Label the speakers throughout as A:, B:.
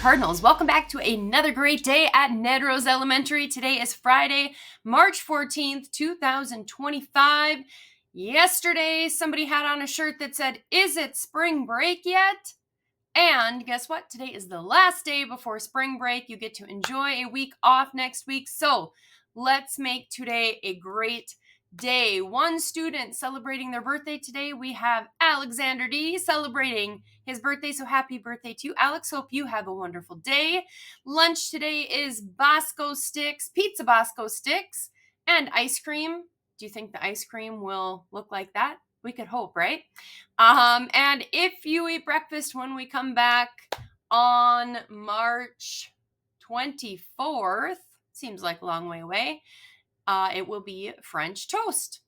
A: Cardinals. Welcome back to another great day at Nedrose Elementary. Today is Friday, March 14th, 2025. Yesterday, somebody had on a shirt that said, "Is it spring break yet?" And guess what? Today is the last day before spring break. You get to enjoy a week off next week. So let's make today a great day. One student celebrating their birthday today. We have Alexander D celebrating his birthday. So happy birthday to you, Alex. Hope you have a wonderful day. Lunch today is Bosco sticks, pizza Bosco sticks, and ice cream. Do you think the ice cream will look like that? We could hope, right? And if you eat breakfast when we come back on March 24th, seems like a long way away, it will be French toast.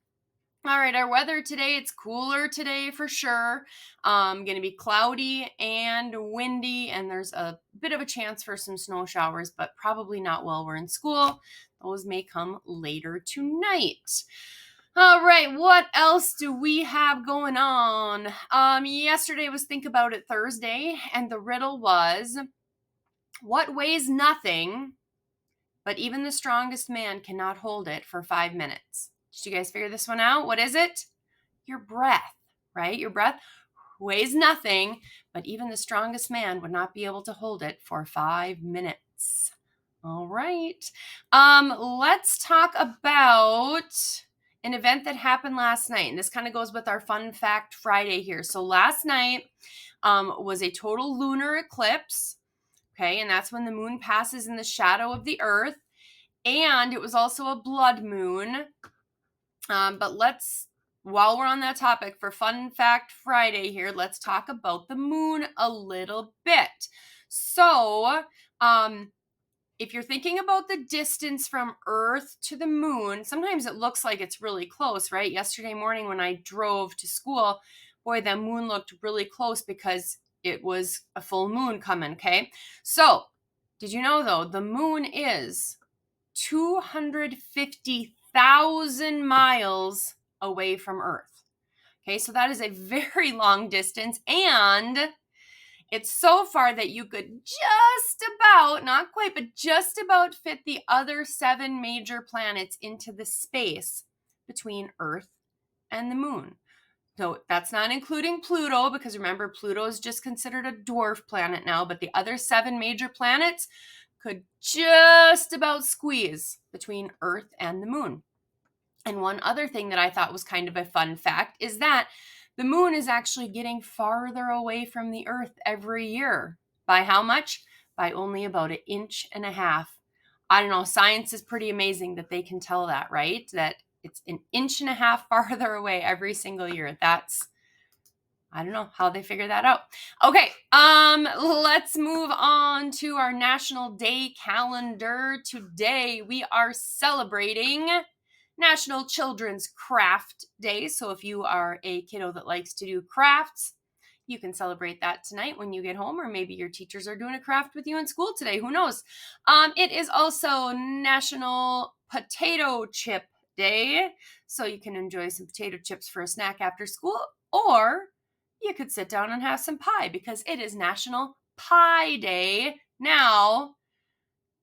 A: All right, our weather today, it's cooler today for sure. Going to be cloudy and windy, and there's a bit of a chance for some snow showers, but probably not while we're in school. Those may come later tonight. All right, what else do we have going on? Yesterday was Think About It Thursday, and the riddle was, what weighs nothing, but even the strongest man cannot hold it for 5 minutes? Did you guys figure this one out? What is it? Your breath, right? Your breath weighs nothing, but even the strongest man would not be able to hold it for 5 minutes. All right. Let's talk about an event that happened last night. And this kind of goes with our Fun Fact Friday here. So last night was a total lunar eclipse. Okay. And that's when the moon passes in the shadow of the earth. And it was also a blood moon. While we're on that topic for Fun Fact Friday here, let's talk about the moon a little bit. So, if you're thinking about the distance from Earth to the moon, sometimes it looks like it's really close, right? Yesterday morning when I drove to school, boy, the moon looked really close because it was a full moon coming, okay? So, did you know, though, the moon is 250,000 miles away from Earth. Okay, so that is a very long distance, and it's so far that you could just about, not quite, but just about fit the other 7 major planets into the space between Earth and the moon. So that's not including Pluto, because remember, Pluto is just considered a dwarf planet now, but the other 7 major planets could just about squeeze between Earth and the moon. And one other thing that I thought was kind of a fun fact is that the moon is actually getting farther away from the Earth every year. By how much? By only about 1.5 inches. I don't know, science is pretty amazing that they can tell that, right? That it's 1.5 inches farther away every single year. I don't know how they figure that out. Okay, let's move on to our National Day calendar. Today we are celebrating National Children's Craft Day. So if you are a kiddo that likes to do crafts, you can celebrate that tonight when you get home, or maybe your teachers are doing a craft with you in school today. Who knows? It is also National Potato Chip Day. So you can enjoy some potato chips for a snack after school, or you could sit down and have some pie because it is National Pie Day. Now,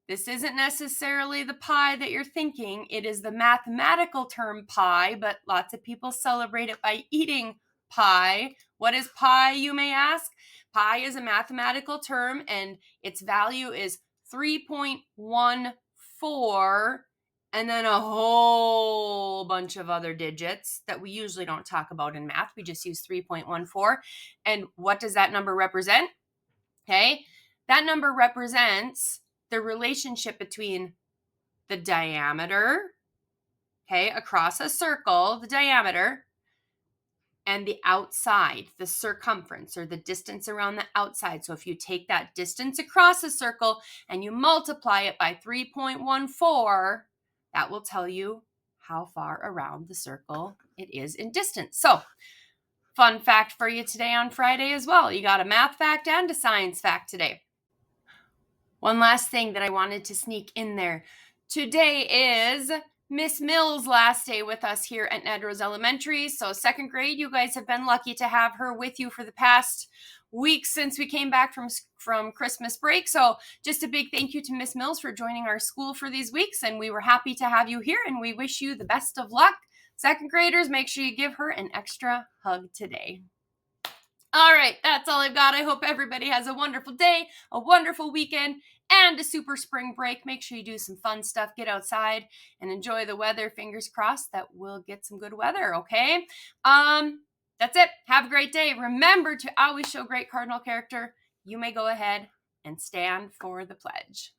A: this isn't necessarily the pie that you're thinking. It is the mathematical term pie, but lots of people celebrate it by eating pie. What is pie, you may ask? Pi is a mathematical term, and its value is 3.14, and then a whole bunch of other digits that we usually don't talk about in math. We just use 3.14. And what does that number represent? Okay, that number represents the relationship between the diameter, okay, across a circle, the diameter, and the outside, the circumference, or the distance around the outside. So if you take that distance across a circle and you multiply it by 3.14, that will tell you how far around the circle it is in distance. So, fun fact for you today on Friday as well. You got a math fact and a science fact today. One last thing that I wanted to sneak in there. Today is Miss Mills' last day with us here at Nedrose Elementary. So 2nd grade, you guys have been lucky to have her with you for the past weeks since we came back from Christmas break. So just a big thank you to Miss Mills for joining our school for these weeks. And we were happy to have you here, and we wish you the best of luck. Second graders, make sure you give her an extra hug today. All right, that's all I've got. I hope everybody has a wonderful day, a wonderful weekend, and a super spring break. Make sure you do some fun stuff, get outside and enjoy the weather. Fingers crossed that we'll get some good weather, okay? That's it. Have a great day. Remember to always show great cardinal character. You may go ahead and stand for the pledge.